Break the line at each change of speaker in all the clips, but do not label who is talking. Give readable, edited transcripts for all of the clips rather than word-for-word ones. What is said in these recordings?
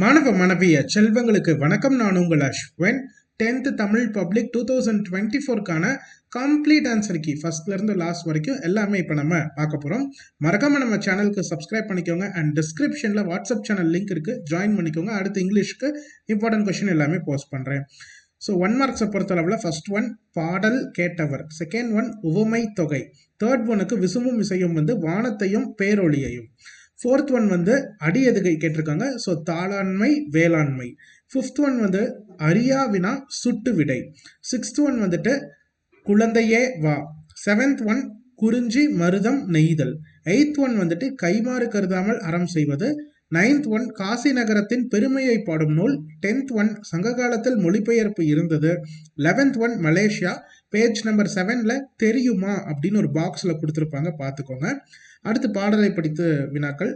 மாணவ மாணவிய செல்வங்களுக்கு வணக்கம். நான் உங்கள் அஸ்வின். 10th தமிழ் பப்ளிக் 2024க்கான கம்ப்ளீட் ஆன்சர் கீ ஃபர்ஸ்ட்ல இருந்து லாஸ்ட் வரைக்கும் எல்லாமே இப்போ நம்ம பார்க்க போறோம். மறக்காம நம்ம சேனலுக்கு சப்ஸ்கிரைப் பண்ணிக்கோங்க அண்ட் டிஸ்கிரிப்ஷன்ல வாட்ஸ்அப் சேனல் லிங்க் இருக்கு, ஜாயின் பண்ணிக்கோங்க. அடுத்து இங்கிலீஷ்க்கு இம்பார்ட்டன்ட் கொஸ்டின் எல்லாமே போஸ்ட் பண்றேன். ஸோ 1 மார்க்ஸை பொறுத்தளவில் ஃபர்ஸ்ட் ஒன் பாடல் கேட்டவர், செகண்ட் ஒன் உவமை தொகை, தேர்ட் ஒனுக்கு விசுமும் இசையும் வந்து வானத்தையும் பேரொளியையும், ஃபோர்த் ஒன் வந்து அடி எதுகை கேட்டிருக்காங்க. ஸோ தாளாண்மை வேளாண்மை. ஃபிஃப்த் ஒன் வந்து அரியா வினா சுட்டு விடை. சிக்ஸ்த் ஒன் வந்துட்டு குழந்தையே வா. செவன்த் ஒன் குறிஞ்சி மருதம் நெய்தல். எயித் ஒன் வந்துட்டு கைமாறு கருதாமல் அறம் செய்வது. நைன்த் ஒன் காசி நகரத்தின் பெருமையை பாடும் நூல். 10th ஒன் சங்க காலத்தில் மொழிபெயர்ப்பு இருந்தது. 11th one Malaysia. Page number 7ல தெரியுமா அப்படின்னு ஒரு பாக்ஸில் கொடுத்துருப்பாங்க, பார்த்துக்கோங்க. அடுத்து பாடலை படித்து வினாக்கள்.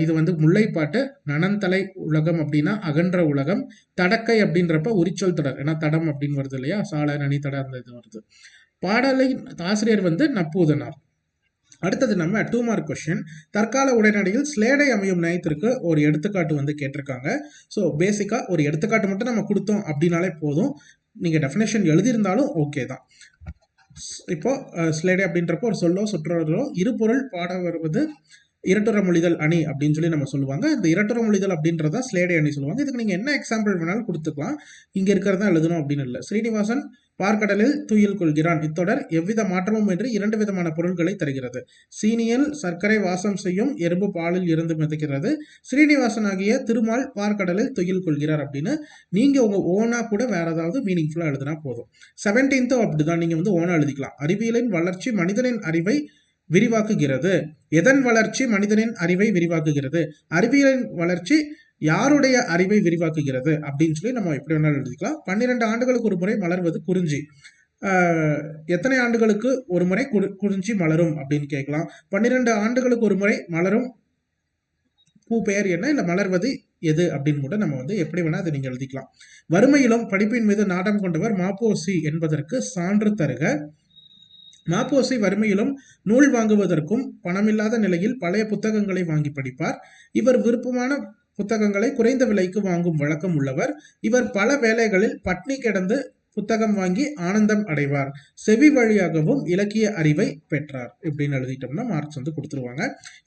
இது வந்து முல்லைப்பாட்டு. நனந்தலை உலகம் அப்படின்னா அகன்ற உலகம். தடக்கை அப்படின்றப்ப உரிச்சொல் தொடர், ஏன்னா தடம் அப்படின்னு வருது இல்லையா, சாலை நனி தட அந்த இது வருது. பாடலை ஆசிரியர் வந்து நப்பூதனார். அடுத்தது நம்ம 2 மார்க் கொஸ்டின். தற்கால உரைநடையில் ஸ்லேடை அமையும் நயத்திற்கு ஒரு எடுத்துக்காட்டு வந்து கேட்டிருக்காங்க. ஸோ பேசிக்கா ஒரு எடுத்துக்காட்டு மட்டும் நம்ம கொடுத்தோம் அப்படின்னாலே போதும். நீங்க டெஃபினேஷன் எழுதியிருந்தாலும் ஓகே தான். இப்போ ஸ்லேடை அப்படின்றப்போ ஒரு சொல்லோ சுற்றோ இருபொருள் பாட வருவது இரட்டுற மொழிதல் அணி அப்படின்னு சொல்லி நம்ம சொல்லுவாங்க. இந்த இரட்டுற மொழிதல் அப்படின்றத ஸ்லேடை அணி சொல்லுவாங்க. இதுக்கு நீங்க என்ன எக்ஸாம்பிள் வேணாலும் கொடுத்துக்கலாம், இங்க இருக்கிறதா எழுதணும் அப்படின்னு இல்லை. ஸ்ரீனிவாசன் பார்க்கடலில் துயில் கொள்கிறான். இத்தொடர் எவ்வித மாற்றமும் என்று 2 விதமான பொருள்களை தருகிறது. சீனியில் சர்க்கரை வாசம் செய்யும், எறும்பு பாலில் இருந்து மிதக்கிறது. ஸ்ரீனிவாசன் ஆகிய திருமால் பார்க்கடலில் துயில் கொள்கிறார் அப்படின்னு நீங்க உங்க ஓனா கூட வேற ஏதாவது மீனிங்ஃபுல்லா எழுதினா போதும். 17th அப்படிதான் நீங்க வந்து ஓனா எழுதிக்கலாம். அறிவியலின் வளர்ச்சி மனிதனின் அறிவை விரிவாக்குகிறது. எதன் வளர்ச்சி மனிதனின் அறிவை விரிவாக்குகிறது? அறிவியலின் வளர்ச்சி யாருடைய அறிவை விரிவாக்குகிறது அப்படின்னு சொல்லி நம்ம எப்படி வேணாலும் எழுதிக்கலாம். 12 ஆண்டுகளுக்கு ஒரு முறை மலர்வது குறிஞ்சி. எத்தனை ஆண்டுகளுக்கு ஒரு முறை குறிஞ்சி மலரும் அப்படின்னு கேட்கலாம். 12 ஆண்டுகளுக்கு ஒரு முறை மலரும் பூ பெயர் என்ன, இல்ல மலர்வது எது அப்படின்னு கூட நம்ம வந்து எப்படி வேணா அதை நீங்க எழுதிக்கலாம். வறுமையிலும் படிப்பின் மீது நாட்டம் கொண்டவர் மாப்போசி என்பதற்கு சான்று தருக. மாப்போசி வறுமையிலும் நூல் வாங்குவதற்கும் பணமில்லாத நிலையில் பழைய புத்தகங்களை வாங்கி படிப்பார். இவர் விருப்பமான புத்தகங்களை குறைந்த விலைக்கு வாங்கும் வழக்கம் உள்ளவர். இவர் பல வேளைகளில் பட்னி கிடந்து புத்தகம் வாங்கி ஆனந்தம் அடைவார். செவி வழியாகவும் இலக்கிய அறிவை பெற்றார் இப்படின்னு எழுதிட்டோம்னா மார்க்ஸ் வந்து கொடுத்துருவாங்க.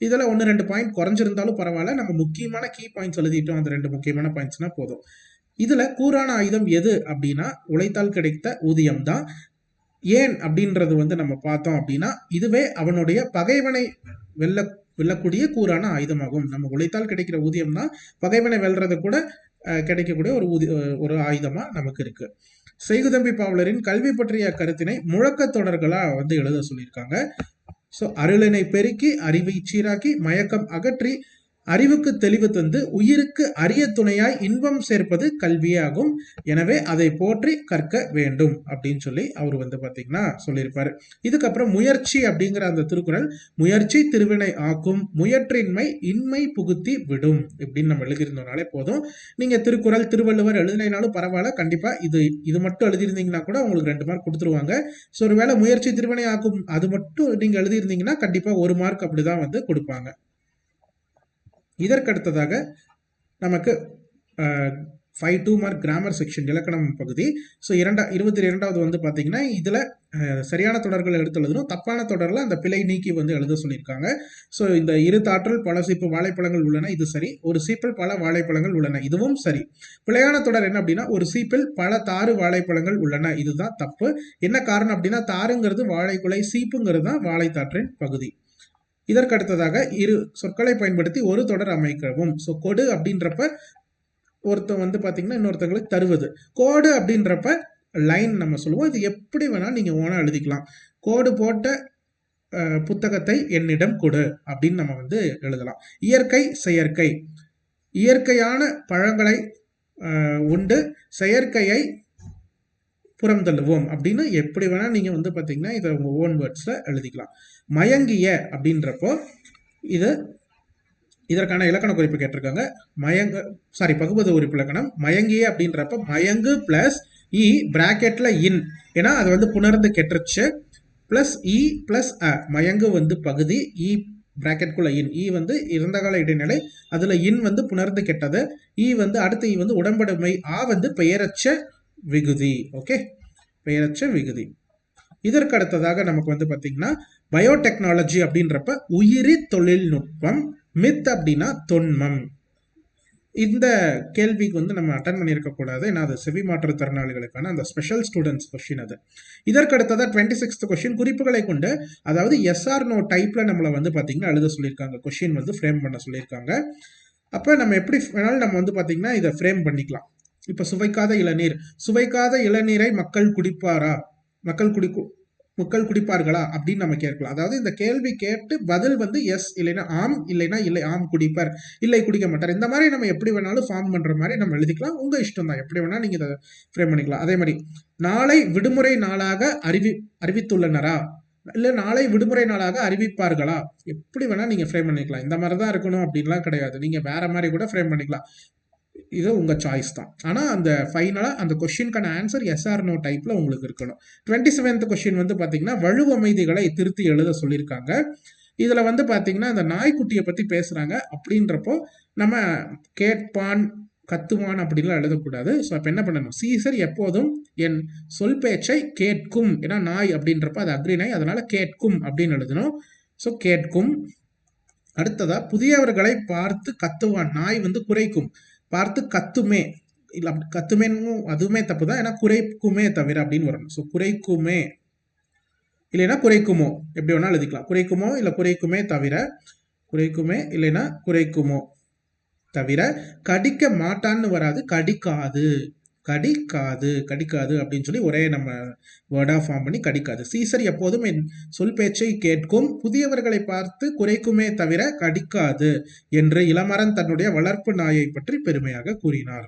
இதுல 1-2 பாயிண்ட் குறைஞ்சிருந்தாலும் பரவாயில்ல, நம்ம முக்கியமான கீ பாயிண்ட்ஸ் எழுதிட்டோம். அந்த 2 முக்கியமான பாயிண்ட்ஸ்னா போதும். இதுல கூரான ஆயுதம் எது அப்படின்னா உழைத்தால் கிடைத்த ஊதியம் தான். ஏன் அப்படின்றது வந்து நம்ம பார்த்தோம் அப்படின்னா இதுவே அவனுடைய பகைவனை வெல்லக்கூடிய கூறான ஆயுதமாகும். நம்ம உழைத்தால் கிடைக்கிற ஊதியம் தான் பகைவனை வெல்றது கூட கிடைக்கக்கூடிய ஒரு ஆயுதமா நமக்கு இருக்கு. செய்குதம்பி பாவலரின் கல்வி பற்றிய கருத்தினை முழக்க தொடர்களா வந்து எழுத சொல்லியிருக்காங்க. ஸோ அருளினை பெருக்கி அறிவை சீராக்கி மயக்கம் அகற்றி அறிவுக்கு தெளிவு தந்து உயிருக்கு அரிய துணையாய் இன்பம் சேர்ப்பது கல்வியே ஆகும். எனவே அதை போற்றி கற்க வேண்டும் அப்படின்னு சொல்லி அவர் வந்து பாத்தீங்கன்னா சொல்லியிருப்பாரு. இதுக்கப்புறம் முயற்சி அப்படிங்கிற அந்த திருக்குறள், முயற்சி திருவினை ஆக்கும், முயற்றின்மை இன்மை புகுத்தி விடும் இப்படின்னு நம்ம எழுதியிருந்தோம்னாலே போதும். நீங்க திருக்குறள் திருவள்ளுவர் எழுதினாலும் பரவாயில்ல, கண்டிப்பா இது மட்டும் எழுதியிருந்தீங்கன்னா கூட உங்களுக்கு 2 மார்க் கொடுத்துருவாங்க. ஸோ ஒருவேளை முயற்சி திருவினை ஆக்கும் அது மட்டும் நீங்க எழுதியிருந்தீங்கன்னா கண்டிப்பா 1 மார்க் அப்படிதான் வந்து கொடுப்பாங்க. இதற்கடுத்ததாக நமக்கு 2 மார்க் கிராமர் செக்ஷன் இலக்கணம் பகுதி. ஸோ 22வது வந்து பார்த்தீங்கன்னா இதில் சரியான தொடர்கள் எடுத்து எழுதணும், தப்பான தொடரில் அந்த பிழை நீக்கி வந்து எழுத சொல்லியிருக்காங்க. ஸோ இந்த இரு தாற்றல் பல சீப்பு வாழைப்பழங்கள் உள்ளன, இது சரி. ஒரு சீப்பில் பல வாழைப்பழங்கள் உள்ளன, இதுவும் சரி. பிழையான தொடர் என்ன அப்படின்னா ஒரு சீப்பில் பல தாறு வாழைப்பழங்கள் உள்ளன, இதுதான் தப்பு. என்ன காரணம் அப்படின்னா தாருங்கிறது வாழைக்குலை, சீப்புங்கிறது தான் வாழைத்தாற்றின் பகுதி. இதற்கடுத்ததாக இரு சொற்களை பயன்படுத்தி ஒரு தொடர் அமைக்கவும். ஸோ கொடு அப்படின்றப்ப ஒருத்தன் வந்து பார்த்தீங்கன்னா இன்னொருத்தங்களுக்கு தருவது. கோடு அப்படின்றப்ப லைன் நம்ம சொல்லுவோம். இது எப்படி வேணாலும் நீங்கள் ஓனா எழுதிக்கலாம். கோடு போட்ட புத்தகத்தை என்னிடம் கொடு அப்படின்னு நம்ம வந்து எழுதலாம். இயற்கை செயற்கை, இயற்கையான பழங்களை உண்டு செயற்கையை புறம் தள்ளுவோம் அப்படின்னு எப்படி வேணா நீங்க வந்து பாத்தீங்கன்னா இதை உங்க ஓன் வேர்ட்ஸ்ல எழுதிக்கலாம். மயங்கிய அப்படின்றப்போ இதற்கான இலக்கண குறிப்பு கேட்டிருக்காங்க. பகுபத உறுப்பு இலக்கணம். மயங்கிய அப்படின்றப்ப மயங்கு பிளஸ் இ பிராக்கெட்ல இன், ஏன்னா அது வந்து புணர்ந்து கெட்டுருச்சு, பிளஸ் இ பிளஸ் அ. மயங்கு வந்து பகுதி, இ பிராக்கெட்குள்ள இன், ஈ வந்து இறந்த கால இடைநிலை, அதுல இன் வந்து புணர்ந்து கெட்டது, ஈ வந்து அடுத்து ஈ வந்து உடம்படுமை, ஆ வந்து பெயரச்ச விகுதி. ஓகே, பெயரச்ச விகுதி. இதற்கு அடுத்ததாக நமக்கு வந்து பாத்தீங்கன்னா பயோடெக்னாலஜி அப்படின்றப்ப உயிரி தொழில்நுட்பம், மித் அப்படின்னா தொன்மம். இந்த கேள்விக்கு வந்து நம்ம அட்டன் பண்ணியிருக்க கூடாது, ஏன்னா அது செவி மாற்றுத்திறனாளிகளுக்கான அந்த ஸ்பெஷல் ஸ்டூடெண்ட்ஸ் கொஸ்டின் அது. இதற்கு அடுத்ததா 26th கொஸ்டின் குறிப்புகளை கொண்டு, அதாவது எஸ்ஆர் நோ டைப்ல நம்மளை வந்து பாத்தீங்கன்னா எழுத சொல்லியிருக்காங்க, கொஸ்டின் வந்து ஃப்ரேம் பண்ண சொல்லியிருக்காங்க. அப்ப நம்ம எப்படி வேணாலும் நம்ம வந்து பாத்தீங்கன்னா இதை ஃப்ரேம் பண்ணிக்கலாம். இப்ப சுவைக்காத இளநீர், சுவைக்காத இளநீரை மக்கள் குடிப்பாரா, மக்கள் குடிப்பார்களா அப்படின்னு நம்ம கேட்கலாம். அதாவது இந்த கேள்வி கேட்டு பதில் வந்து எஸ் இல்லைன்னா ஆம், இல்லைன்னா இல்லை, ஆம் குடிப்பார், இல்லை குடிக்க மாட்டார். இந்த மாதிரி நம்ம எப்படி வேணாலும் ஃபார்ம் பண்ற மாதிரி நம்ம எழுதிக்கலாம். உங்க இஷ்டம் தான், எப்படி வேணா நீங்க இதை ஃப்ரேம் பண்ணிக்கலாம். அதே மாதிரி நாளை விடுமுறை நாளாக அறிவித்துள்ளனரா, இல்ல நாளை விடுமுறை நாளாக அறிவிப்பார்களா, எப்படி வேணா நீங்க ஃப்ரேம் பண்ணிக்கலாம். இந்த மாதிரி தான் இருக்கணும் அப்படின்லாம் கிடையாது, நீங்க வேற மாதிரி கூட ஃப்ரேம் பண்ணிக்கலாம். இது உங்க சாய்ஸ் தான். ஆனா அந்த ஃபைனலா அந்த கொஸ்டினுக்கான ஆன்சர் எஸ் ஆர் நோ டைப்ல உங்களுக்கு இருக்கணும். 27th கொஸ்டின் வந்து பாத்தீங்கன்னா வலுவமைதிகளை திருத்தி எழுத சொல்லியிருக்காங்க. இதுல வந்து பாத்தீங்கன்னா இந்த நாய்க்குட்டியை பத்தி பேசுறாங்க அப்படின்றப்போ நம்ம கேட்பான் கத்துவான் அப்படின்லாம் எழுதக்கூடாது. ஸோ அப்போ என்ன பண்ணணும், சீசர் எப்போதும் என் சொல் பேச்சை கேட்கும், ஏன்னா நாய் அப்படின்றப்ப அது அக்ரி நாய், அதனால கேட்கும் அப்படின்னு எழுதணும். ஸோ கேட்கும். அடுத்ததா புதியவர்களை பார்த்து கத்துவான், நாய் வந்து குறைக்கும், பார்த்து கத்துமே, இல்லை கத்துமேன்னு அதுவுமே தப்பு தான், ஏன்னா குறைக்குமே தவிர அப்படின்னு வரணும். ஸோ குறைக்குமே இல்லைன்னா குறைக்குமோ, எப்படி வேணாலும் எழுதிக்கலாம். குறைக்குமோ இல்லை குறைக்குமே தவிர, குறைக்குமே இல்லைன்னா குறைக்குமோ தவிர, கடிக்க மாட்டான்னு வராது, கடிக்காது, கடிக்காது அப்படின்னு சொல்லி ஒரே நம்ம வேர்டா ஃபார்ம் பண்ணி கடிக்காது. சீசர் எப்போதும் என் சொல் பேச்சை கேட்கும், புதியவர்களை பார்த்து குறைக்குமே தவிர கடிக்காது என்று இளமரன் தன்னுடைய வளர்ப்பு நாயை பற்றி பெருமையாக கூறினார்.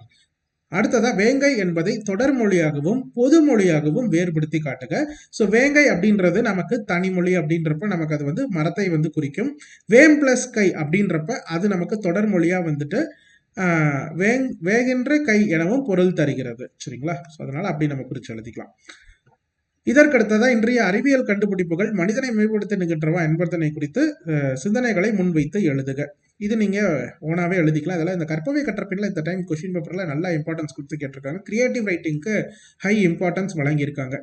அடுத்ததா வேங்கை என்பதை தொடர்மொழியாகவும் பொது மொழியாகவும் வேறுபடுத்தி காட்டுக. ஸோ வேங்கை அப்படின்றது நமக்கு தனிமொழி அப்படின்றப்ப நமக்கு அது வந்து மரத்தை வந்து குறிக்கும். வேம் பிளஸ் கை அப்படின்றப்ப அது நமக்கு தொடர்மொழியா வந்துட்டு வேகின்ற கை எனவும் பொருள் தருகிறது. சரிங்களா? ஸோ அதனால அப்படி நம்ம குறிச்சு எழுதிக்கலாம். இதற்கடுத்ததான் இன்றைய அறிவியல் கண்டுபிடிப்புகள் மனிதனை மேம்படுத்த நிகழ்கிறவா என்பதனை குறித்து சிந்தனைகளை முன்வைத்து எழுதுக. இது நீங்க ஓனாவே எழுதிக்கலாம். இதெல்லாம் இந்த கற்பவை கற்றப்பின்ல இந்த டைம் கொஸ்டின் பேப்பர்ல நல்லா இம்பார்ட்டன்ஸ் கொடுத்து கேட்டிருக்காங்க. கிரியேட்டிவ் ரைட்டிங்க்கு ஹை இம்பார்ட்டன்ஸ் வழங்கியிருக்காங்க.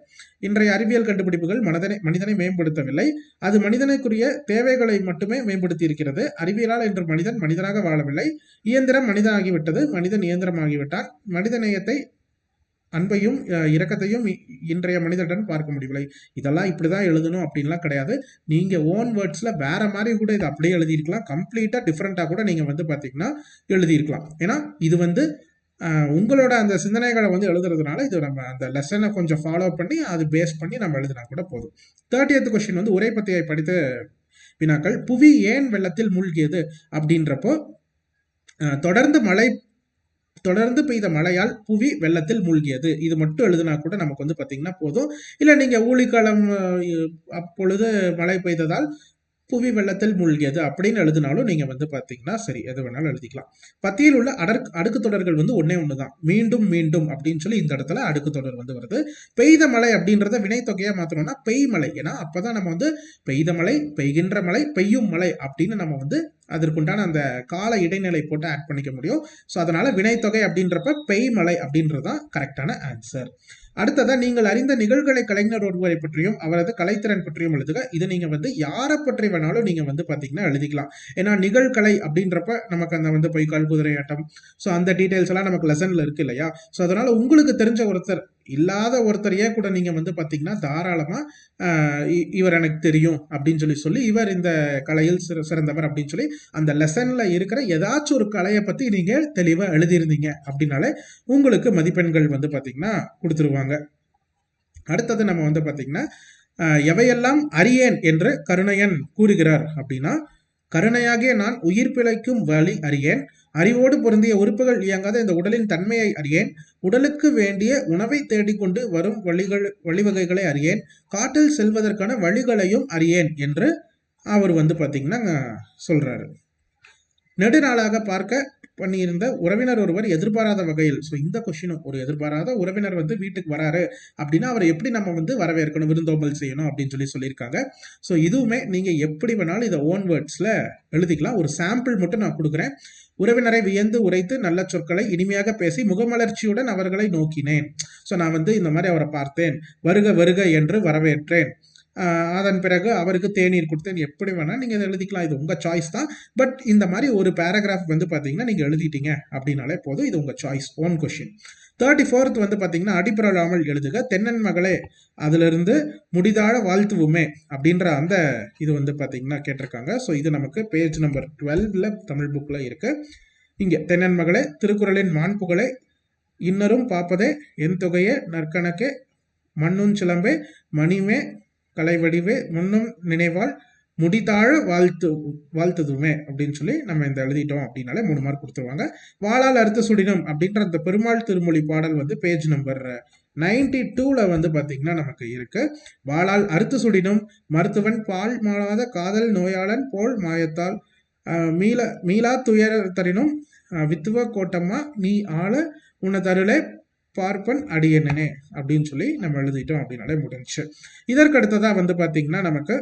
இன்றைய அறிவியல் கண்டுபிடிப்புகள் மனிதனை மேம்படுத்தவில்லை, அது மனிதனுக்குரிய தேவைகளை மட்டுமே மேம்படுத்தி இருக்கிறது. அறிவியலால் இன்று மனிதனாக வாழவில்லை, இயந்திரம் மனிதனாகிவிட்டது, மனிதன் இயந்திரமாகிவிட்டான். மனித நேயத்தை, அன்பையும் இரக்கத்தையும் இன்றைய மனிதனுடன் பார்க்க முடியவில்லை. இதெல்லாம் இப்படிதான் எழுதணும் அப்படின்லாம் கிடையாது. நீங்க ஓன் வேர்ட்ஸ்ல வேற மாதிரி கூட இதை அப்படியே எழுதியிருக்கலாம், கம்ப்ளீட்டா டிஃப்ரெண்டா கூட நீங்க வந்து பாத்தீங்கன்னா எழுதியிருக்கலாம். ஏன்னா இது வந்து உங்களோட அந்த சிந்தனைகளை வந்து எழுதுறதுனால இது நம்ம அந்த லெசனை கொஞ்சம் ஃபாலோ பண்ணி அது பேஸ் பண்ணி நம்ம எழுதினா கூட போதும். 30th கொஸ்டின் வந்து உரைப்பத்தியை படித்த வினாக்கள். புவி ஏன் வெள்ளத்தில் மூழ்கியது அப்படின்றப்போ தொடர்ந்து பெய்த மழையால் புவி வெள்ளத்தில் மூழ்கியது, இது மட்டும் எழுதுனா கூட நமக்கு வந்து பாத்தீங்கன்னா போதும். இல்ல நீங்க ஊழிக்காலம் அப்பொழுது மழை பெய்ததால் புவி வெள்ளத்தில் மூழ்கியது அப்படின்னு எழுதினாலும் நீங்க வந்து பாத்தீங்கன்னா சரி, எது வேணாலும் எழுதிக்கலாம். பத்தியில் உள்ள அடுக்கு தொடர்கள் வந்து ஒன்னே ஒண்ணுதான், மீண்டும் மீண்டும் அப்படின்னு சொல்லி இந்த இடத்துல அடுக்கு தொடர் வந்து வருது. பெய்த மழை அப்படின்றத வினைத்தொகையா மாத்தணும்னா பெய்மழை, ஏன்னா அப்பதான் நம்ம வந்து பெய்த மழை, பெய்கின்ற மழை, பெய்யும் மழை அப்படின்னு நம்ம வந்து அதற்குண்டான அந்த கால இடைநிலை போட்டு ஆட் பண்ணிக்க முடியும். ஸோ அதனால வினைத்தொகை அப்படின்றப்ப பெய்மழை அப்படின்றதான் கரெக்டான ஆன்சர். அடுத்ததா நீங்கள் அறிந்த நிகழ்கலை கலைஞர் ஒருவரை பற்றியும் அவரது கலைத்திறன் பற்றியும் எழுதுக. இது நீங்க வந்து யாரை பற்றி வேணாலும் நீங்க வந்து பாத்தீங்கன்னா எழுதிக்கலாம். ஏன்னா நிகழ்கலை அப்படின்றப்ப நமக்கு அந்த வந்து பொய்க்கால் குதிரை ஆட்டம், ஸோ அந்த டீடைல்ஸ் எல்லாம் நமக்கு லெசன்ல இருக்கு இல்லையா? ஸோ அதனால உங்களுக்கு தெரிஞ்ச ஒருத்தர் இல்லாத ஒருத்தரையே கூட நீங்க வந்து பாத்தீங்கன்னா தாராளமா இவர் எனக்கு தெரியும் அப்படின்னு சொல்லி இவர் இந்த கலையில் சிறந்தவர் அப்படின்னு சொல்லி அந்த லெசன்ல இருக்கிற ஏதாச்சும் ஒரு கலையை பத்தி நீங்க தெளிவா எழுதியிருந்தீங்க அப்படின்னாலே உங்களுக்கு மதிப்பெண்கள் வந்து பாத்தீங்கன்னா கொடுத்துருவாங்க. அடுத்தது நம்ம வந்து பாத்தீங்கன்னா எவையெல்லாம் அறியேன் என்று கருணையன் கூறுகிறார் அப்படின்னா, கருணையாகிய நான் உயிர் பிழைக்கும் வழி அறியேன், அறிவோடு பொருந்திய உறுப்புகள் இயங்காத இந்த உடலின் தன்மையை அறியேன், உடலுக்கு வேண்டிய உணவை தேடிக்கொண்டு வரும் வழிவகைகளை அறியேன், காட்டில் செல்வதற்கான வழிகளையும் அறியேன் என்று அவர் வந்து பாத்தீங்கன்னா சொல்றாரு. நெடுநாளாக பார்க்க பண்ணியிருந்த உறவினர் ஒருவர் எதிர்பாராத வகையில், ஸோ இந்த கொஸ்டினும் ஒரு எதிர்பாராத உறவினர் வந்து வீட்டுக்கு வராரு அப்படின்னா அவரை எப்படி நம்ம வந்து வரவேற்கணும், விருந்தோம்பல் செய்யணும் அப்படின்னு சொல்லியிருக்காங்க. ஸோ இதுவுமே நீங்க எப்படி வேணாலும் இதை ஓன் வேர்ட்ஸ்ல எழுதிக்கலாம். ஒரு சாம்பிள் மட்டும் நான் கொடுக்குறேன். உறவினரை வியந்து உரைத்து நல்ல சொற்களை இனிமையாக பேசி முகமலர்ச்சியுடன் அவர்களை நோக்கினேன். ஸோ நான் வந்து இந்த மாதிரி அவரை பார்த்தேன், வருக வருக என்று வரவேற்றேன், அதன் பிறகு அவருக்கு தேநீர் கொடுத்தேன். எப்படி வேணா நீங்க இதை எழுதிக்கலாம், இது உங்க சாய்ஸ் தான். பட் இந்த மாதிரி ஒரு பேராகிராஃப் வந்து பாத்தீங்கன்னா நீங்க எழுதிட்டீங்க அப்படின்னாலே போதும், இது உங்க சாய்ஸ், ஓன் கொஸ்டின். 34th வந்து பாத்தீங்கன்னா அடிபரலாமல் எழுதுக, தென்னன் மகளே அதுல இருந்து முடிதாழ வாழ்த்துவுமே அப்படின்ற அந்த இது வந்து பாத்தீங்கன்னா கேட்டிருக்காங்க. ஸோ இது நமக்கு பேஜ் நம்பர் 12ல தமிழ் புக்ல இருக்கு. இங்க தென்னன் மகளே திருக்குறளின் மாண்புகளை இன்னரும் பார்ப்பதே என் தொகையே நற்கணக்கே மண்ணும் சிலம்பே மணிமே கலைவடிவே முன்னும் நினைவால் முடிதாழ வாழ்த்துதுமே அப்படின்னு சொல்லி நம்ம இந்த எழுதிட்டோம் அப்படின்னாலே 3 மார்க் கொடுத்துருவாங்க. வாளால் அறுத்து சுடினும் அப்படின்ற அந்த பெருமாள் திருமொழி பாடல் வந்து பேஜ் நம்பர் 92ல வந்து பாத்தீங்கன்னா நமக்கு இருக்கு. வாளால் அறுத்து சுடினும் மருத்துவன் பால் மாளாத காதல் நோயாளன் போல் மாயத்தால் மீளா துயரத்தரினும் வித்துவ கோட்டம்மா நீ ஆள உனதருளே பார்ப்பன் அடியனே அப்படின்னு சொல்லி நம்ம எழுதிட்டோம் அப்படின்னாலே முடிஞ்சு. இதற்கு அடுத்ததா வந்து பாத்தீங்கன்னா நமக்கு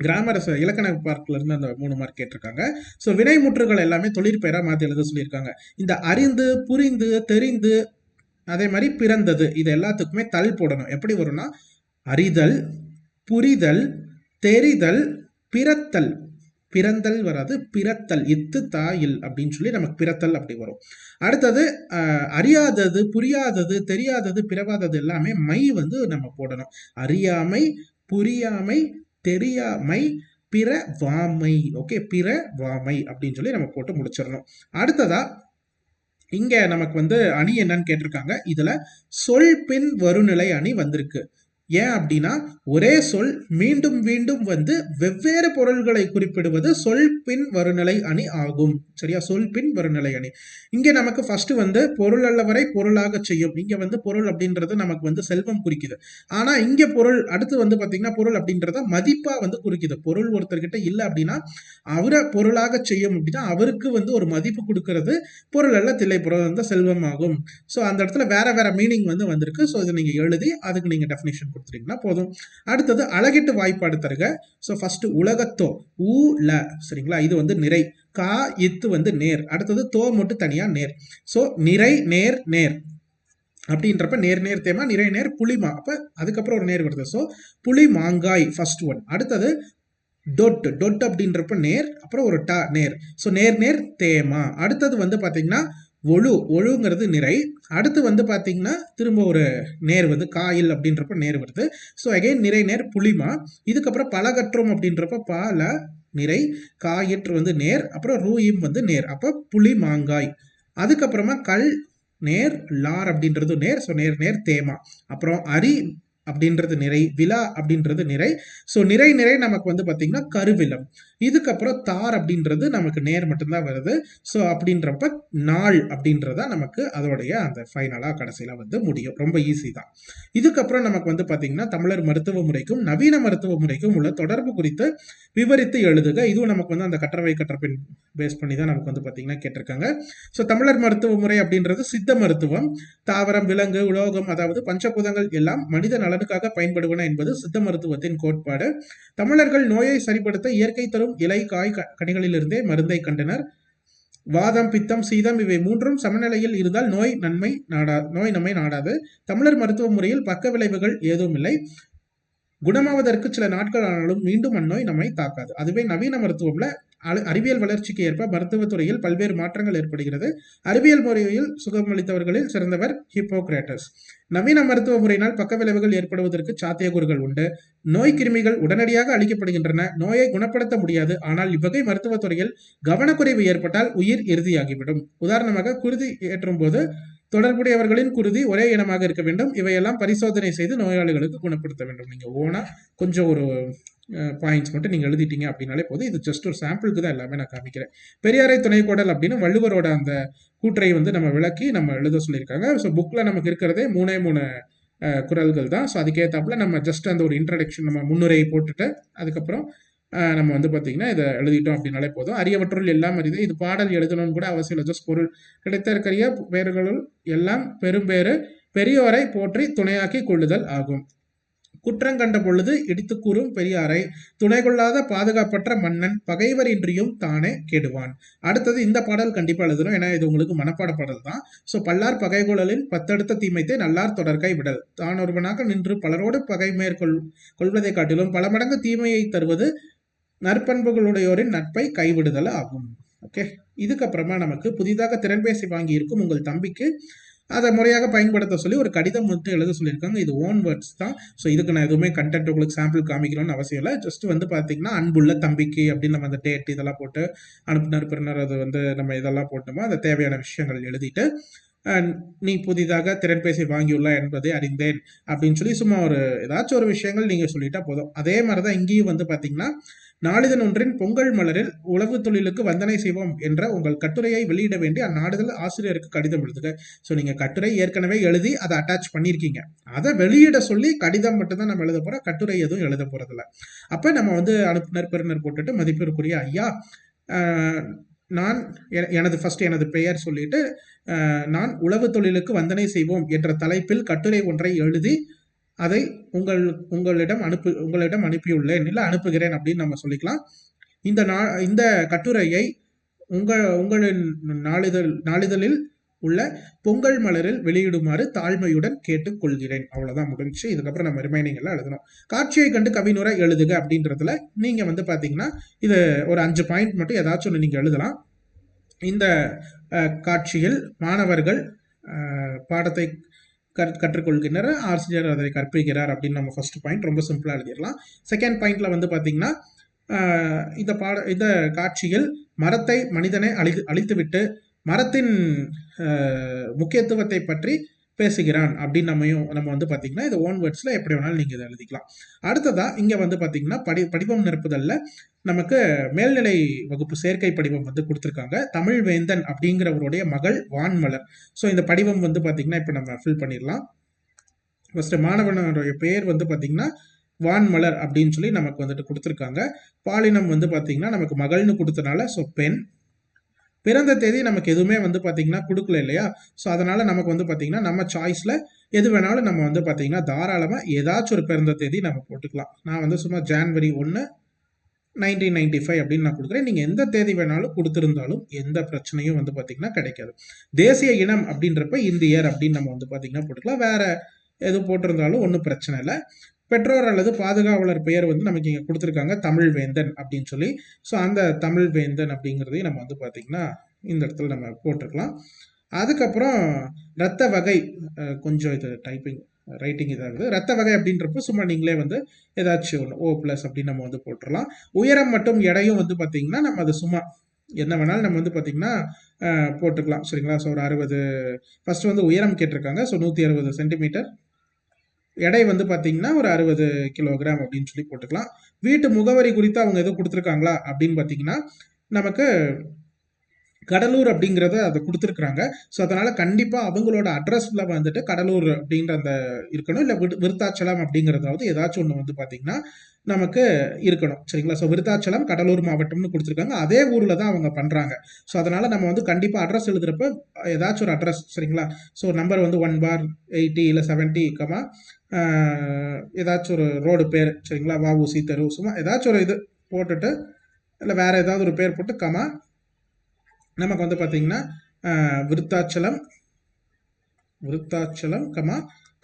கிராமர் இலக்கண பார்க்ல இருந்து அந்த 3 மார்க் கேட்டிருக்காங்க. ஸோ வினைமுற்றுகள் எல்லாமே தொழிற்பெயரா மாத்தி எழுத சொல்லியிருக்காங்க. இந்த அறிந்து, புரிந்து, தெரிந்து, அதே மாதிரி பிறந்தது, இது எல்லாத்துக்குமே தல் போடணும். எப்படி வரும்னா அறிதல், புரிதல், தெரிதல், பிறத்தல். பிறந்தல் வராது, பிறத்தல், இத்து தாயில் அப்படின்னு சொல்லி நமக்கு பிறத்தல் அப்படி வரும். அடுத்தது அறியாதது, புரியாதது, தெரியாதது, பிறவாதது எல்லாமே மை வந்து நம்ம போடணும். அறியாமை, புரியாமை, தெரியாமை, பிற வாமை. ஓகே, பிற வாமை அப்படின்னு சொல்லி நம்ம போட்டு முடிச்சிடணும். அடுத்ததா இங்க நமக்கு வந்து அணி என்னன்னு கேட்டிருக்காங்க. இதுல சொல் பின் வருநிலை அணி வந்திருக்கு. ஏன் அப்படின்னா ஒரே சொல் மீண்டும் மீண்டும் வந்து வெவ்வேறு பொருள்களை குறிப்பிடுவது சொல் பின் வருநிலை அணி ஆகும். சரியா, சொல் பின் வருநிலை அணி. இங்க நமக்கு ஃபர்ஸ்ட் வந்து பொருள் அல்லவரை பொருளாக செய்யும். இங்க வந்து பொருள் அப்படின்றது நமக்கு வந்து செல்வம் குறிக்குது. ஆனா இங்க பொருள் அடுத்து வந்து பாத்தீங்கன்னா பொருள் அப்படின்றத மதிப்பா வந்து குறிக்குது. பொருள் ஒருத்தர்கிட்ட இல்லை அப்படின்னா அவரை பொருளாக செய்யும் அப்படின்னா அவருக்கு வந்து ஒரு மதிப்பு கொடுக்கறது பொருள் அல்ல தில்லை பொருள் வந்து செல்வம் ஆகும். ஸோ அந்த இடத்துல வேற வேற மீனிங் வந்து வந்திருக்கு. ஸோ இதை நீங்க எழுதி அதுக்கு நீங்க டெஃபினேஷன் கொடுத்துட்டீங்கன்னா போதும். அடுத்தது அழகிட்டு வாய்ப்பாடு தருக. ஸோ ஃபர்ஸ்ட் உலகத்தோ ஊ ல, சரிங்களா, இது வந்து நிறை. கா இத்து வந்து நேர். அடுத்தது தோ மட்டும் தனியா நேர். ஸோ நிறை நேர் நேர் அப்படின்றப்ப நேர் நேர் தேமா, நிறை நேர் புளிமா, அப்ப அதுக்கப்புறம் ஒரு நேர் வருது. ஸோ புளி மாங்காய் ஃபர்ஸ்ட் ஒன். அடுத்தது டொட், டொட் அப்படின்றப்ப நேர், அப்புறம் ஒரு ட நேர். ஸோ நேர் நேர் தேமா. அடுத்தது வந்து பாத்தீங்கன்னா ஒழு, ஒழுங்கிறது நிறை. அடுத்து வந்து பாத்தீங்கன்னா திரும்ப ஒரு நேர் வந்து காயில் அப்படின்றப்ப நேர் வருது. ஸோ அகைன் நிறை நேர் புளிமா. இதுக்கப்புறம் பலகற்றும் அப்படின்றப்ப பால நிறை, காயிற்று வந்து நேர், அப்புறம் ரூயும் வந்து நேர், அப்ப புளி மாங்காய். அதுக்கப்புறமா கல் நேர், லார் அப்படின்றது நேர். ஸோ நேர் நேர் தேமா. அப்புறம் அரி அப்படின்றது நிறை, விழா அப்படின்றது நிறை. ஸோ நிறை நிறை நமக்கு வந்து பாத்தீங்கன்னா கருவிலம். இதுக்கப்புறம் தார் அப்படின்றது நமக்கு நேர் மட்டும்தான் வருது. ஸோ அப்படின்றப்ப நாள் அப்படின்றத நமக்கு அதோடைய அந்த ஃபைனலா கடைசியில வந்து முடியும். ரொம்ப ஈஸி தான். இதுக்கப்புறம் நமக்கு வந்து பாத்தீங்கன்னா தமிழர் மருத்துவ முறைக்கும் நவீன மருத்துவ முறைக்கும் உள்ள தொடர்பு குறித்து விவரித்து எழுதுக. இதுவும் நமக்கு வந்து அந்த கற்றவை கற்றபின் பேஸ் பண்ணி தான் நமக்கு வந்து பாத்தீங்கன்னா கேட்டிருக்காங்க. ஸோ தமிழர் மருத்துவ முறை அப்படின்றது சித்த மருத்துவம். தாவரம், விலங்கு, உலோகம், அதாவது பஞ்சபூதங்கள் எல்லாம் மனித நலனுக்காக பயன்படுவன என்பது சித்த மருத்துவத்தின் கோட்பாடு. தமிழர்கள் நோயை சரிப்படுத்த இயற்கை தரும் இலை, காய், கனிகளிலிருந்தே மருந்தை கண்டனர். வாதம், பித்தம், சீதம் இவை மூன்றும் சமநிலையில் இருந்தால் நோய் நம்மை நாடாது. தமிழர் மருத்துவ முறையில் பக்க விளைவுகள் ஏதும் இல்லை. குணமாவதற்கு சில நாட்கள் ஆனாலும் மீண்டும் அந்நோய் நம்மை தாக்காது. அதுவே நவீன மருத்துவம்ல அறிவியல் வளர்ச்சிக்கு ஏற்ப மருத்துவத்துறையில் பல்வேறு மாற்றங்கள் ஏற்படுகிறது. அறிவியல் முறையில் சுகமளித்தவர்களில் சிறந்தவர் ஹிப்போகிராட்டஸ். நவீன மருத்துவ முறையினால் பக்க விளைவுகள் ஏற்படுவதற்கு சாத்தியக்கூறுகள் உண்டு. நோய் கிருமிகள் உடனடியாக அழிக்கப்படுகின்றன. நோயை குணப்படுத்த முடியாது. ஆனால் இவ்வகை மருத்துவத்துறையில் கவனக்குறைவு ஏற்பட்டால் உயிர் இறுதியாகிவிடும். உதாரணமாக குருதி ஏற்றும் போது தொடர்புடையவர்களின் குருதி ஒரே இனமாக இருக்க வேண்டும். இவையெல்லாம் பரிசோதனை செய்து நோயாளிகளுக்கு குணப்படுத்த வேண்டும். நீங்க ஓனா கொஞ்சம் ஒரு பாயிண்ட்ஸ் மட்டும் நீங்க எழுதிட்டீங்க அப்படின்னாலே போதும். இது ஜஸ்ட் ஒரு சாம்பிளுக்கு தான் எல்லாமே நான் காமிக்கிறேன். பெரியாரை துணைக்கோடல் அப்படின்னு வள்ளுவரோட அந்த கூற்றை வந்து நம்ம விளக்கி நம்ம எழுத சொல்லியிருக்காங்க. ஸோ புக்ல நமக்கு இருக்கிறதே 3 குறள்கள் தான். ஸோ அதுக்கேற்றாப்புல நம்ம ஜஸ்ட் அந்த ஒரு இன்ட்ரடக்ஷன் நம்ம முன்னுரையை போட்டுட்டு அதுக்கப்புறம் நம்ம வந்து பார்த்தீங்கன்னா இதை எழுதிட்டோம் அப்படின்னாலே போதும். அரியவற்றுள் எல்லாம் அரிது, இது பாடல் எழுதணும்னு கூட அவசியம் இல்லை. ஜஸ்ட் பொருள் கிடைத்தற்கரிய பேர்களுள் எல்லாம் பெரும்பேறு பெரியோரை போற்றி துணையாக்கி கொள்ளுதல் ஆகும். குற்றங்கண்ட பொழுது இடித்து கூறும் பெரியாரை துணை கொள்ளாத பாதுகாப்பற்ற மன்னன் பகைவர் இன்றியும் தானே கெடுவான். அடுத்தது இந்த பாடல் கண்டிப்பா எழுதணும், ஏன்னா இது உங்களுக்கு மனப்பாட பாடல் தான். ஸோ பல்லார் பகைகொழலின் பத்தெடுத்த தீமைத்தை நல்லார் தொடர்கை விடல், தான் ஒருவனாக நின்று பலரோடு பகை கொள்வதை காட்டிலும் பல மடங்கு தீமையை தருவது நற்பண்புகளுடையோரின் நட்பை கைவிடுதல் ஆகும். ஓகே, இதுக்கப்புறமா நமக்கு புதிதாக திறன்பேசி வாங்கி இருக்கும் உங்கள் தம்பிக்கு அதை முறையாக பயன்படுத்த சொல்லி ஒரு கடிதம் வந்து எழுத சொல்லியிருக்காங்க. இது ஓன் வேர்ட்ஸ் தான். ஸோ இதுக்கு நான் எதுவுமே கண்டென்ட் உங்களுக்கு சாம்பிள் காமிக்கணும்னு அவசியம் இல்லை. ஜஸ்ட் வந்து பார்த்தீங்கன்னா அன்புள்ள தம்பிக்கு அப்படின்னு நம்ம அந்த டேட் இதெல்லாம் போட்டு அனுப்புனர் பிறனர் அது வந்து நம்ம இதெல்லாம் போட்டோமோ அந்த தேவையான விஷயங்கள் எழுதிட்டு நீ புதிதாக திறன்பேசி வாங்கியுள்ள என்பதை அறிந்தேன் அப்படின்னு சொல்லி சும்மா ஒரு ஏதாச்சும் ஒரு விஷயங்கள் நீங்கள் சொல்லிட்டா போதும். அதே மாதிரி தான் இங்கேயும் வந்து பார்த்தீங்கன்னா நாளிதழ் ஒன்றின் பொங்கல் மலரில் உழவு தொழிலுக்கு வந்தனை செய்வோம் என்ற உங்கள் கட்டுரையை வெளியிட வேண்டி அந்நாளிதழ் ஆசிரியருக்கு கடிதம் எழுதுக. ஸோ நீங்கள் கட்டுரை ஏற்கனவே எழுதி அதை அட்டாச் பண்ணியிருக்கீங்க, அதை வெளியிட சொல்லி கடிதம் மட்டும்தான் நம்ம எழுத போகிறோம், கட்டுரை எதுவும் எழுத போகிறதில்ல. அப்போ நம்ம வந்து அனுப்புனர் பெறுநர் போட்டுட்டு மதிப்பிற்குரிய ஐயா, நான் எனது பெயர் சொல்லிட்டு நான் உழவு தொழிலுக்கு வந்தனை செய்வோம் என்ற தலைப்பில் கட்டுரை ஒன்றை எழுதி அதை உங்களிடம் அனுப்பியுள்ளேன், இல்லை அனுப்புகிறேன் அப்படின்னு நம்ம சொல்லிக்கலாம். இந்த கட்டுரையை உங்களின் நாளிதழில் உள்ள பொங்கல் மலரில் வெளியிடுமாறு தாழ்மையுடன் கேட்டுக்கொள்கிறேன். அவ்வளவுதான், முடிஞ்சு. இதுக்கப்புறம் நம்ம ரிமைனிங் எல்லாம் எழுதணும். காட்சியை கண்டு கவினுரை எழுதுக அப்படின்றதுல நீங்க வந்து பாத்தீங்கன்னா இது ஒரு 5 பாயிண்ட் மட்டும் ஏதாச்சும் ஒன்று நீங்க எழுதலாம். இந்த காட்சியில் மாணவர்கள் பாடத்தை கற்றுக்கொள்கின்றனர், ஆசிரியர் அதை கற்பிக்கிறார் அப்படின்னு நம்ம ஃபர்ஸ்ட் பாயிண்ட் ரொம்ப சிம்பிளா எழுதிடலாம். செகண்ட் பாயிண்ட்ல வந்து பாத்தீங்கன்னா இந்த காட்சியில் மரத்தை மனிதனை அழித்துவிட்டு மரத்தின் முக்கியத்துவத்தை பற்றி பேசுகிறான் அப்படின்னு நம்ம வந்து பார்த்தீங்கன்னா இது ஓன் வேர்ட்ஸில் எப்படி வேணாலும் நீங்கள் இதை எழுதிக்கலாம். அடுத்ததாக இங்கே வந்து பார்த்தீங்கன்னா படிவம் நிரப்புதல்ல நமக்கு மேல்நிலை வகுப்பு சேர்க்கை படிவம் வந்து கொடுத்துருக்காங்க. தமிழ்வேந்தன் அப்படிங்கிறவருடைய மகள் வான்மலர். ஸோ இந்த படிவம் வந்து பார்த்தீங்கன்னா இப்போ நம்ம ஃபில் பண்ணிடலாம். ஃபர்ஸ்ட் மாணவனுடைய பெயர் வந்து பார்த்தீங்கன்னா வான்மலர் அப்படின்னு சொல்லி நமக்கு வந்துட்டு கொடுத்துருக்காங்க. பாலினம் வந்து பார்த்தீங்கன்னா நமக்கு மகள்னு கொடுத்தனால ஸோ பெண். பிறந்த தேதி நமக்கு எதுவுமே வந்து பார்த்தீங்கன்னா கொடுக்கல இல்லையா? ஸோ அதனால நமக்கு வந்து பார்த்தீங்கன்னா நம்ம சாய்ஸில் எது வேணாலும் நம்ம வந்து பார்த்தீங்கன்னா தாராளமாக ஏதாச்சும் ஒரு பிறந்த தேதி நம்ம போட்டுக்கலாம். நான் வந்து சும்மா ஜான்வரி 1 1995 அப்படின்னு நான் கொடுக்குறேன். நீங்கள் எந்த தேதி வேணாலும் கொடுத்துருந்தாலும் எந்த பிரச்சனையும் வந்து பார்த்தீங்கன்னா கிடைக்காது. தேசிய இனம் அப்படின்றப்ப இந்தியர் அப்படின்னு நம்ம வந்து பார்த்தீங்கன்னா போட்டுக்கலாம். வேற எது போட்டிருந்தாலும் ஒன்றும் பிரச்சனை இல்லை. பெற்றோர் அல்லது பாதுகாவலர் பெயர் வந்து நமக்கு இங்கே கொடுத்துருக்காங்க தமிழ்வேந்தன் அப்படின்னு சொல்லி. ஸோ அந்த தமிழ்வேந்தன் அப்படிங்கிறதையும் நம்ம வந்து பார்த்தீங்கன்னா இந்த இடத்துல நம்ம போட்டுக்கலாம். அதுக்கப்புறம் ரத்த வகை, கொஞ்சம் இது ரைட்டிங் இதாகுது. ரத்த வகை அப்படின்றப்போ சும்மா நீங்களே வந்து ஏதாச்சும் ஒன்று O+ அப்படின்னு நம்ம வந்து போட்டுடலாம். உயரம் மற்றும் எடையும் வந்து பார்த்தீங்கன்னா நம்ம அது சும்மா என்ன வேணாலும் நம்ம வந்து பார்த்தீங்கன்னா போட்டுக்கலாம். சரிங்களா? ஸோ ஒரு 60 ஃபர்ஸ்ட் வந்து உயரம் கேட்டிருக்காங்க. So 160 centimetre. எடை வந்து பார்த்தீங்கன்னா ஒரு 60 கிலோகிராம் அப்படின்னு சொல்லி போட்டுக்கலாம். வீட்டு முகவரி குறித்து அவங்க எதுவும் கொடுத்துருக்காங்களா அப்படின்னு பார்த்தீங்கன்னா நமக்கு கடலூர் அப்படிங்கிறத அதை கொடுத்துருக்குறாங்க. ஸோ அதனால் கண்டிப்பாக அவங்களோட அட்ரஸில் வந்துட்டு கடலூர் அப்படின்ற அந்த இருக்கணும், இல்லை விருத்தாச்சலம் அப்படிங்கிறதாவது ஏதாச்சும் ஒன்று வந்து பார்த்தீங்கன்னா நமக்கு இருக்கணும். சரிங்களா? ஸோ விருத்தாச்சலம் கடலூர் மாவட்டம்னு கொடுத்துருக்காங்க. அதே ஊரில் தான் அவங்க பண்ணுறாங்க. ஸோ அதனால் நம்ம வந்து கண்டிப்பாக அட்ரஸ் எழுதுகிறப்ப ஏதாச்சும் ஒரு அட்ரஸ், சரிங்களா? ஸோ நம்பர் வந்து 1/80 இல்லை 70 ஏதாச்சும் ஒரு ரோடு பேர், சரிங்களா? வஉசி தெரு, சும்மா ஏதாச்சும் ஒரு இது போட்டுட்டு இல்லை வேற ஏதாவது ஒரு பேர் போட்டு நமக்கு வந்து பார்த்தீங்கன்னா விருத்தாச்சலம்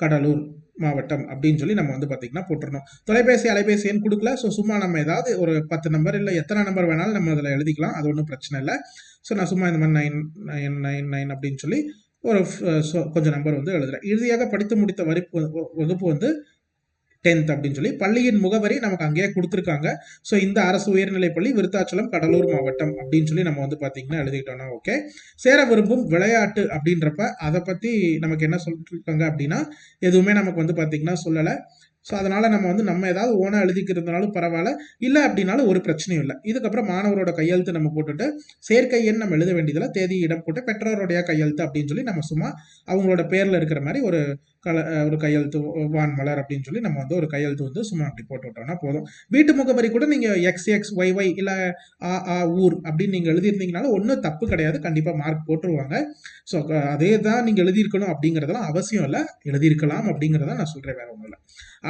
கடலூர் மாவட்டம் அப்படின்னு சொல்லி நம்ம வந்து பார்த்தீங்கன்னா போட்டுருணும். தொலைபேசி அலைபேசி எண் கொடுக்கல. ஸோ சும்மா நம்ம ஏதாவது ஒரு 10 நம்பர் இல்லை எத்தனை நம்பர் வேணாலும் நம்ம அதில் எழுதிக்கலாம், அது ஒன்றும் பிரச்சனை இல்லை. ஸோ நான் சும்மா இந்த மாதிரி 999 அப்படின்னு சொல்லி ஒரு கொஞ்சம் நம்பர் வந்து எழுதுறேன். இறுதியாக படித்து முடித்த வகுப்பு வந்து 10th அப்படின்னு சொல்லி பள்ளியின் முகவரி நமக்கு அங்கேயே கொடுத்துருக்காங்க. ஸோ இந்த அரசு உயர்நிலைப்பள்ளி விருத்தாச்சலம் கடலூர் மாவட்டம் அப்படின்னு சொல்லி நம்ம வந்து பார்த்தீங்கன்னா எழுதிக்கிட்டோம்னா ஓகே. சேர விரும்பும் விளையாட்டு அப்படின்றப்ப அதை பற்றி நமக்கு என்ன சொல்லிருக்காங்க அப்படின்னா எதுவுமே நமக்கு வந்து பார்த்தீங்கன்னா சொல்லலை. ஸோ அதனால் நம்ம ஏதாவது ஓனாக எழுதிக்கிறதுனாலும் பரவாயில்ல, இல்லை அப்படின்னாலும் ஒரு பிரச்சனையும் இல்லை. இதுக்கப்புறம் மாணவரோட கையெழுத்து நம்ம போட்டுட்டு சேர்க்கை எண் நம்ம எழுத வேண்டியதில் தேதி இடம் போட்டு பெற்றோருடைய கையெழுத்து அப்படின்னு சொல்லி நம்ம சும்மா அவங்களோட பேரில் இருக்கிற மாதிரி ஒரு கையெழுத்து வான் மலர் அப்படின்னு சொல்லி நம்ம ஒரு கையெழுத்து சும்மா அப்படி போட்டு விட்டோம்னா போதும். வீட்டு முகவரி கூட நீங்கள் XXYY இல்லை ஆ ஊர் அப்படின்னு நீங்கள் எழுதியிருந்தீங்கனாலும் ஒன்றும் தப்பு கிடையாது, கண்டிப்பாக மார்க் போட்டுருவாங்க. ஸோ அதே தான் நீங்கள் எழுதியிருக்கணும் அப்படிங்கிறதெல்லாம் அவசியம் இல்லை, எழுதியிருக்கலாம் அப்படிங்கிறத நான் சொல்கிறேன், வேற ஒன்றும் இல்லை.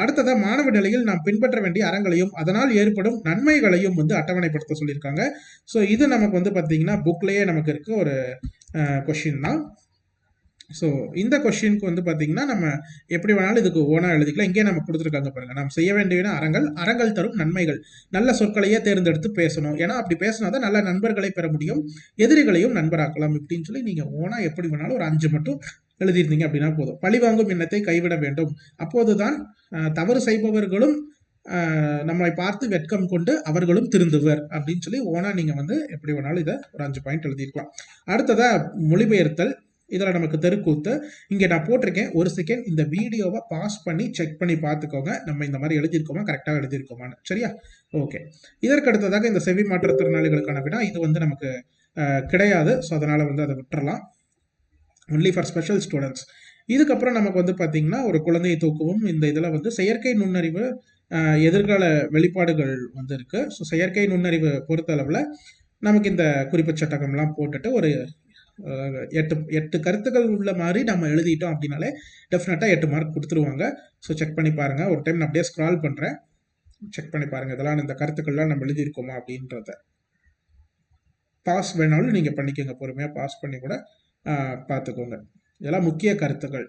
அடுத்ததாக மாணவ நிலையில் நாம் பின்பற்ற வேண்டிய அறங்களையும் அதனால் ஏற்படும் நன்மைகளையும் அட்டவணைப்படுத்த சொல்லியிருக்காங்க. ஸோ இது நமக்கு பார்த்தீங்கன்னா புக்லேயே நமக்கு இருக்க ஒரு கொஷின் தான். ஸோ இந்த கொஸ்டினுக்கு பார்த்தீங்கன்னா நம்ம எப்படி வேணாலும் இதுக்கு ஓனாக எழுதிக்கலாம். இங்கே நம்ம கொடுத்துருக்காங்க பாருங்கள், நம்ம செய்ய வேண்டிய அறங்கள் தரும் நன்மைகள், நல்ல சொற்களையே தேர்ந்தெடுத்து பேசணும். ஏன்னா அப்படி பேசினா தான் நல்ல நண்பர்களை பெற முடியும், எதிரிகளையும் நண்பராக்கலாம் இப்படின்னு சொல்லி நீங்கள் ஓனாக எப்படி வேணாலும் ஒரு 5 மட்டும் எழுதியிருந்தீங்க அப்படின்னா போதும். பழிவாங்கும் எண்ணத்தை கைவிட வேண்டும், அப்போதுதான் தவறு செய்பவர்களும் நம்மளை பார்த்து வெட்கம் கொண்டு அவர்களும் திருந்துவர் அப்படின்னு சொல்லி ஓனா நீங்கள் எப்படி வேணாலும் இதை ஒரு 5 பாயிண்ட் எழுதியிருக்கலாம். அடுத்ததாக மொழிபெயர்த்தல், இதில் நமக்கு தெருக்கூத்து. இங்கே நான் போட்டிருக்கேன், ஒரு செகண்ட் இந்த வீடியோவை பாஸ் பண்ணி செக் பண்ணி பார்த்துக்கோங்க, நம்ம இந்த மாதிரி எழுதியிருக்கோமா, கரெக்டாக எழுதியிருக்கோமான்னு. சரியா? ஓகே. இதற்கு அடுத்ததாக இந்த செவி மாற்றுத்திறனாளிகளுக்கான வினா இது நமக்கு கிடையாது. ஸோ அதனால் அதை விட்டுறலாம், ஒன்லி ஃபார் ஸ்பெஷல் ஸ்டூடெண்ட்ஸ். இதுக்கப்புறம் நமக்கு பார்த்தீங்கன்னா ஒரு குழந்தையை தூக்கவும் இந்த இதில் செயற்கை நுண்ணறிவு எதிர்கால வெளிப்பாடுகள் இருக்கு. ஸோ செயற்கை நுண்ணறிவு பொறுத்தளவில் நமக்கு இந்த குறிப்பு சட்டகம்லாம் போட்டுட்டு ஒரு 8 கருத்துக்கள் உள்ள மாதிரி நம்ம எழுதிட்டோம் அப்படின்னாலே டெஃபினட்டாக 8 மார்க் கொடுத்துருவாங்க. ஸோ செக் பண்ணி பாருங்கள், ஒரு டைம் நான் அப்படியே ஸ்க்ரால் பண்ணுறேன், செக் பண்ணி பாருங்கள் இதெல்லாம் இந்த கருத்துக்கள்லாம் நம்ம எழுதியிருக்கோமா அப்படின்றத. பாஸ் வேணாலும் நீங்கள் பண்ணிக்கோங்க, பொறுமையாக பாஸ் பண்ணி கூட பார்த்துக்கோங்க. இதெல்லாம் முக்கிய கருத்துக்கள்.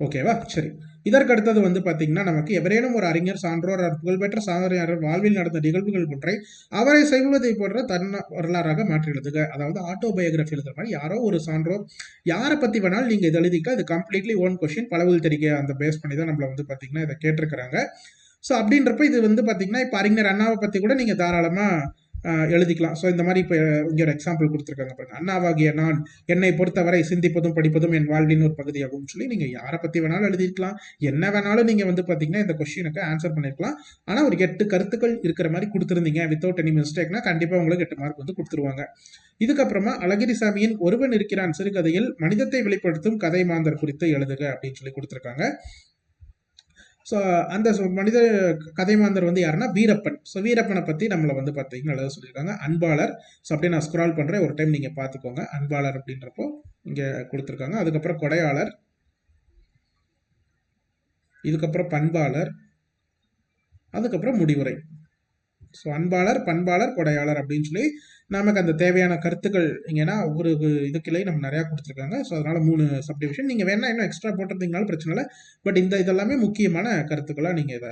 ஓகேவா? சரி. இதற்கு அடுத்தது பார்த்தீங்கன்னா நமக்கு எவரேனும் ஒரு அறிஞர், சான்றோர், புகழ்பெற்ற சாதனையாளர் வாழ்வில் நடந்த நிகழ்வுகள் ஒன்றை அவரை செய்வதை போன்ற தன்ன வரலாறாக மாற்றி எழுதுக. அதாவது ஆட்டோபயோகிராஃபி எழுதுற மாதிரி யாரோ ஒரு சான்றோர் யாரை பற்றி வேணாலும் நீங்கள் இதை எழுதிக்கலாம். இது கம்ப்ளீட்லி ஓன் கொஸ்டின், பலவில் தெரிக அந்த பேஸ் பண்ணி தான் நம்மளை பார்த்தீங்கன்னா இதை கேட்டிருக்கிறாங்க. ஸோ அப்படின்றப்ப இது பார்த்தீங்கன்னா இப்போ அறிஞர் அண்ணாவை பற்றி கூட நீங்கள் தாராளமாக எழுதிக்கலாம். ஸோ இந்த மாதிரி இப்போ இங்கே ஒரு எக்ஸாம்பிள் கொடுத்துருக்காங்க பாருங்க, அண்ணாவாகிய நான் என்னை பொறுத்தவரை சிந்திப்பதும் படிப்பதும் என் வாழ்வின் ஒரு பகுதியாகும் சொல்லி நீங்கள் யாரை பற்றி வேணாலும் எழுதிருக்கலாம், என்ன வேணாலும் நீங்கள் பார்த்தீங்கன்னா இந்த கொஸ்டினுக்கு ஆன்சர் பண்ணிருக்கலாம். ஆனால் ஒரு 8 கருத்துக்கள் இருக்கிற மாதிரி கொடுத்துருந்தீங்க வித்தவுட் எனி மிஸ்டேக்னா கண்டிப்பாக உங்களுக்கு 8 மார்க் கொடுத்துருவாங்க. இதுக்கப்புறமா அழகிரிசாமியின் ஒருவன் இருக்கிறான் சிறுகதையில் மனிதத்தை வெளிப்படுத்தும் கதை மாந்தர் குறித்து எழுதுக அப்படின்னு சொல்லி கொடுத்துருக்காங்க. ஸோ அந்த மனித கதை மாந்தர் யாருன்னா வீரப்பன். ஸோ வீரப்பனை பற்றி நம்மளை பார்த்தீங்கன்னா எழுத சொல்லியிருக்காங்க. அன்பாளர். ஸோ அப்படியே நான் ஸ்க்ரால் பண்ணுறேன், ஒரு டைம் நீங்கள் பார்த்துக்கோங்க. அன்பாளர் அப்படின்றப்போ இங்கே கொடுத்துருக்காங்க. அதுக்கப்புறம் கொடையாளர், இதுக்கப்புறம் பண்பாளர், அதுக்கப்புறம் முடிவுரை. ஸோ அன்பாளர், பண்பாளர், கொடையாளர் அப்படின்னு சொல்லி நமக்கு அந்த தேவையான கருத்துக்கள் இங்கன்னா ஒவ்வொரு இதுக்கிலையும் நம்ம நிறையா கொடுத்துருக்காங்க. ஸோ அதனால் 3 சப்டிவிஷன். நீங்கள் வேணால் இன்னும் எக்ஸ்ட்ரா போட்டிருந்தீங்கனாலும் பிரச்சனை இல்லை, பட் இதெல்லாமே முக்கியமான கருத்துக்களாக நீங்கள் இதை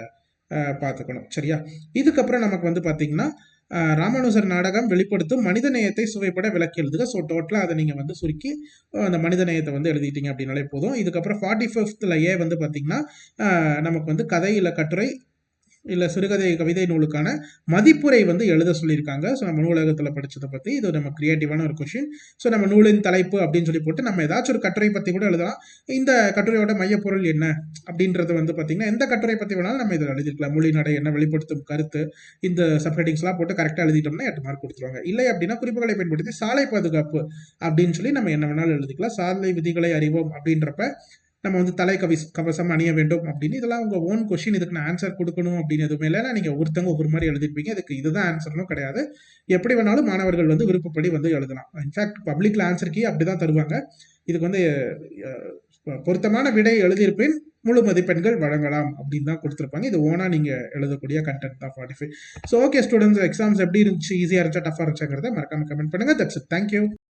பார்த்துக்கணும். சரியா? இதுக்கப்புறம் நமக்கு பார்த்தீங்கன்னா ராமானுஜர் நாடகம் வெளிப்படுத்தும் மனித நேயத்தை சுவைப்பட விளக்கி எழுதுக. ஸோ டோட்டலாக அதை நீங்கள் சுருக்கி அந்த மனித நேயத்தை எழுதிட்டீங்க அப்படின்னாலே போதும். இதுக்கப்புறம் 45th ஏ பார்த்தீங்கன்னா நமக்கு கதை இல்லை கட்டுரை இல்லை சிறுகதை கவிதை நூலுக்கான மதிப்புரை எழுத சொல்லியிருக்காங்க. ஸோ நம்ம நூலகத்தில் படித்ததை பற்றி இது நம்ம கிரியேட்டிவான ஒரு கொஷின். ஸோ நம்ம நூலின் தலைப்பு அப்படின்னு சொல்லி போட்டு நம்ம ஏதாச்சும் ஒரு கட்டுரை பற்றி கூட எழுதலாம். இந்த கட்டுரையோட மையப்பொருள் என்ன அப்படின்றது பார்த்தீங்கன்னா எந்த கட்டுரை பற்றி வேணாலும் நம்ம இதில் எழுதிருக்கலாம். மொழி நடை என்ன, வெளிப்படுத்தும் கருத்து, இந்த சப்ஹெட்டிங்ஸ்லாம் போட்டு கரெக்டாக எழுதிட்டோம்னா 8 மார்க் கொடுத்துருவாங்க. இல்லை அப்படின்னா குறிப்புகளை பயன்படுத்தி சாலை பாதுகாப்பு அப்படின்னு சொல்லி நம்ம என்ன வேணாலும் எழுதிக்கலாம். சாலை விதிகளை அறிவோம் அப்படின்றப்ப நம்ம தலை கவசம் அணிய வேண்டும் அப்படின்னு இதெல்லாம் உங்கள் ஓன் கொஸ்டின். இதுக்கு நான் ஆன்சர் கொடுக்கணும் அப்படின்னு எதுவுமே இல்லைன்னா நீங்கள் ஒவ்வொருத்தவங்க ஒவ்வொரு மாதிரி எழுதிருப்பீங்க. இதுக்கு இதுதான் ஆன்சர்னும் கிடையாது. எப்படி வேணாலும் மாணவர்கள் விருப்பப்படி எழுதலாம். இன்ஃபேக்ட் பப்ளிக்ல ஆன்சர் கீ அப்படி தான் தருவாங்க. இதுக்கு பொருத்தமான விடை எழுதியிருப்பேன், முழு மதிப்பெண்கள் வழங்கலாம் அப்படின்னு தான் கொடுத்துருப்பாங்க. இது ஓனா நீங்கள் எழுதக்கூடிய கண்டென்ட் தான் 45. ஸோ ஓகே ஸ்டூடெண்ட்ஸ், எக்ஸாம்ஸ் எப்படி இருந்துச்சு, ஈஸியாக இருந்துச்சா டஃபாக இருந்துச்சாங்கிறத மறக்காம கமெண்ட் பண்ணுங்கள். That's it. தேங்க்யூ.